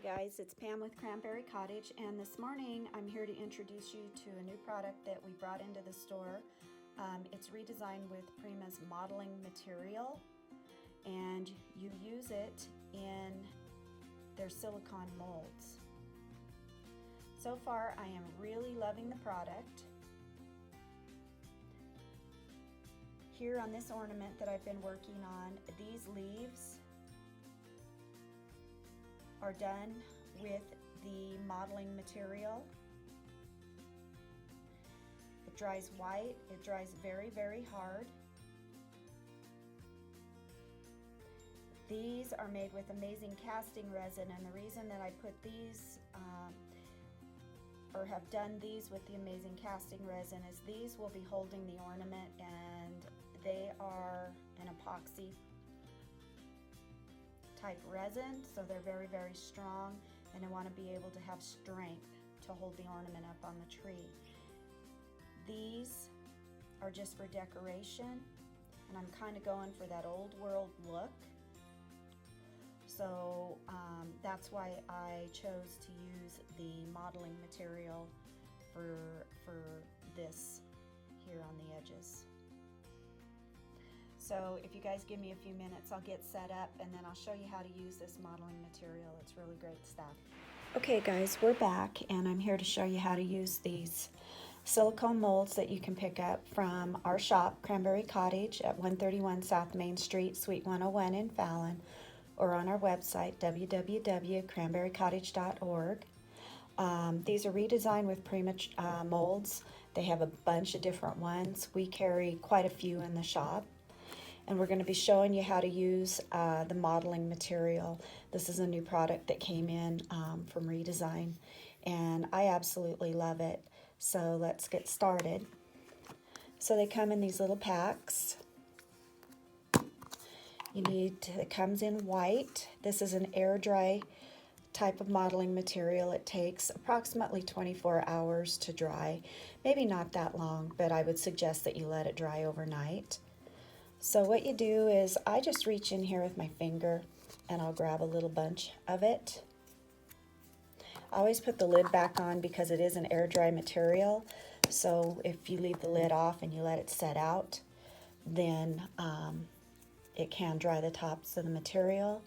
Hi guys, it's Pam with Cranberry Cottage, and this morning I'm here to introduce you to a new product that we brought into the store. It's ReDesign with Prima's modeling material, and you use it in their silicone molds. So far I am really loving the product. Here on this ornament that I've been working on, these leaves are done with the modeling material. It dries white, it dries very, very hard. These are made with amazing casting resin, and the reason that I put these or have done these with the amazing casting resin is these will be holding the ornament, and they are an epoxy type resin, so they're very, very strong, and I want to be able to have strength to hold the ornament up on the tree. These are just for decoration, and I'm kind of going for that old world look, so that's why I chose to use the modeling material for this here on the edges. So if you guys give me a few minutes, I'll get set up and then I'll show you how to use this modeling material. It's really great stuff. Okay guys, we're back, and I'm here to show you how to use these silicone molds that you can pick up from our shop, Cranberry Cottage, at 131 South Main Street, Suite 101 in Fallon, or on our website, www.cranberrycottage.org. These are ReDesign with Prima molds. They have a bunch of different ones. We carry quite a few in the shop. And we're going to be showing you how to use the modeling material. This is a new product that came in from ReDesign, and I absolutely love it. So let's get started. So they come in these little packs. It comes in white. This is an air dry type of modeling material. It takes approximately 24 hours to dry. Maybe not that long, but I would suggest that you let it dry overnight. So what you do is I just reach in here with my finger and I'll grab a little bunch of it. I always put the lid back on because it is an air dry material. So if you leave the lid off and you let it set out, then it can dry the tops of the material.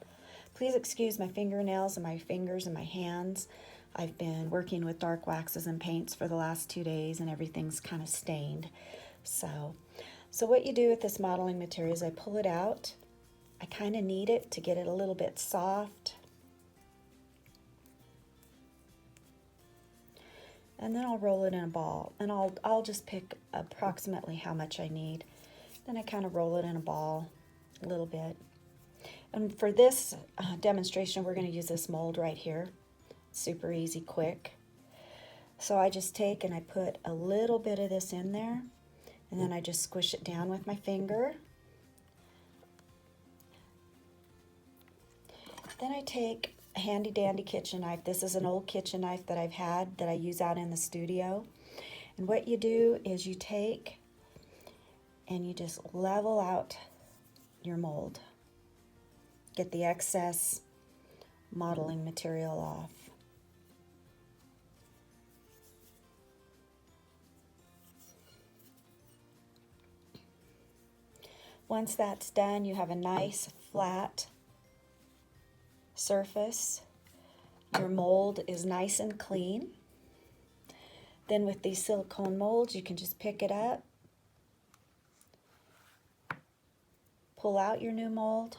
Please excuse my fingernails and my fingers and my hands. I've been working with dark waxes and paints for the last 2 days, and everything's kind of stained. So what you do with this modeling material is I pull it out. I kind of knead it to get it a little bit soft. And then I'll roll it in a ball, and I'll just pick approximately how much I need. Then I kind of roll it in a ball a little bit. And for this demonstration, we're going to use this mold right here. Super easy, quick. So I just take and I put a little bit of this in there, and then I just squish it down with my finger. Then I take a handy dandy kitchen knife. This is an old kitchen knife that I've had that I use out in the studio. And what you do is you take and you just level out your mold. Get the excess modeling material off. Once that's done, you have a nice flat surface. Your mold is nice and clean. Then with these silicone molds, you can just pick it up, pull out your new mold,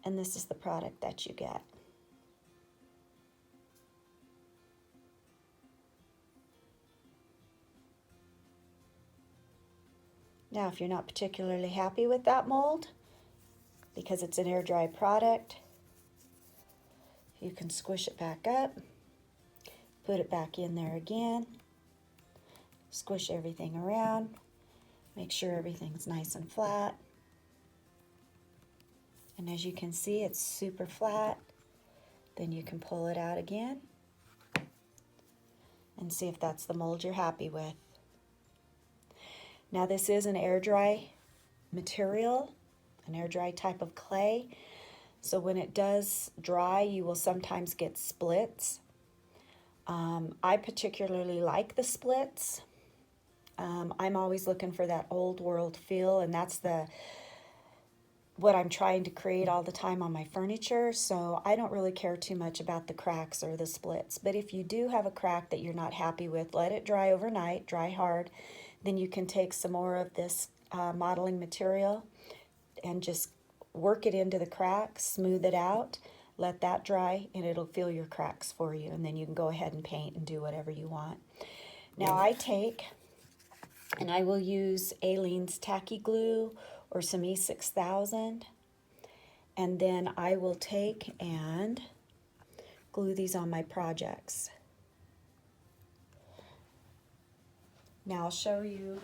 and this is the product that you get. Now, if you're not particularly happy with that mold, because it's an air dry product, you can squish it back up, put it back in there again, squish everything around, make sure everything's nice and flat. And as you can see, it's super flat. Then you can pull it out again and see if that's the mold you're happy with. Now this is an air dry material, an air dry type of clay. So when it does dry, you will sometimes get splits. I particularly like the splits. I'm always looking for that old world feel, and that's what I'm trying to create all the time on my furniture. So I don't really care too much about the cracks or the splits. But if you do have a crack that you're not happy with, let it dry overnight, dry hard. Then you can take some more of this modeling material and just work it into the cracks, smooth it out, let that dry, and it'll fill your cracks for you. And then you can go ahead and paint and do whatever you want. Now I take, and I will use Aleene's Tacky Glue or some E6000, and then I will take and glue these on my projects. Now I'll show you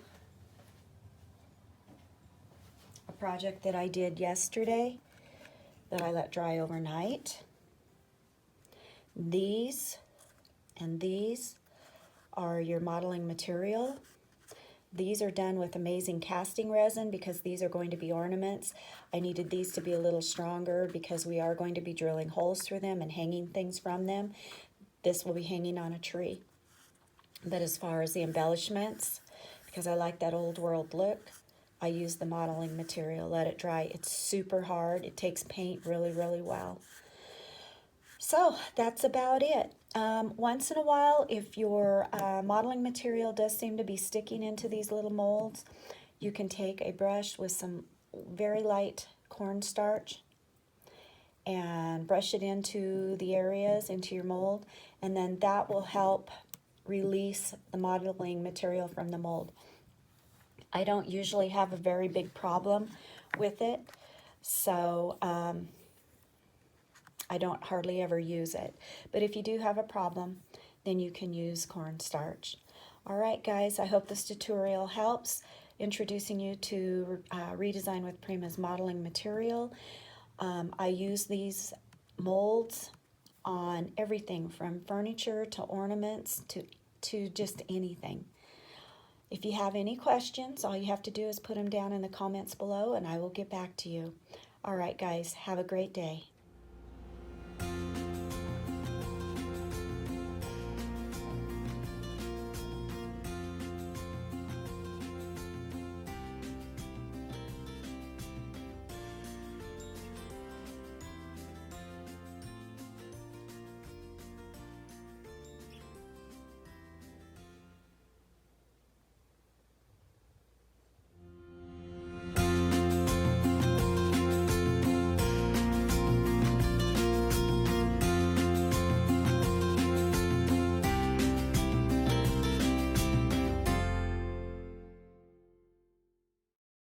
a project that I did yesterday that I let dry overnight. These and these are your modeling material. These are done with amazing casting resin because these are going to be ornaments. I needed these to be a little stronger because we are going to be drilling holes through them and hanging things from them. This will be hanging on a tree. But as far as the embellishments, because I like that old world look, I use the modeling material, let it dry. It's super hard. It takes paint really, really well. So that's about it. Once in a while, if your modeling material does seem to be sticking into these little molds, you can take a brush with some very light cornstarch and brush it into the areas, into your mold, and then that will help release the modeling material from the mold. I don't usually have a very big problem with it, so I don't hardly ever use it. But if you do have a problem, then you can use cornstarch. All right, guys, I hope this tutorial helps, introducing you to ReDesign with Prima's modeling material. I use these molds on everything from furniture to ornaments to just anything. If you have any questions, all you have to do is put them down in the comments below and I will get back to you. All right, guys, have a great day.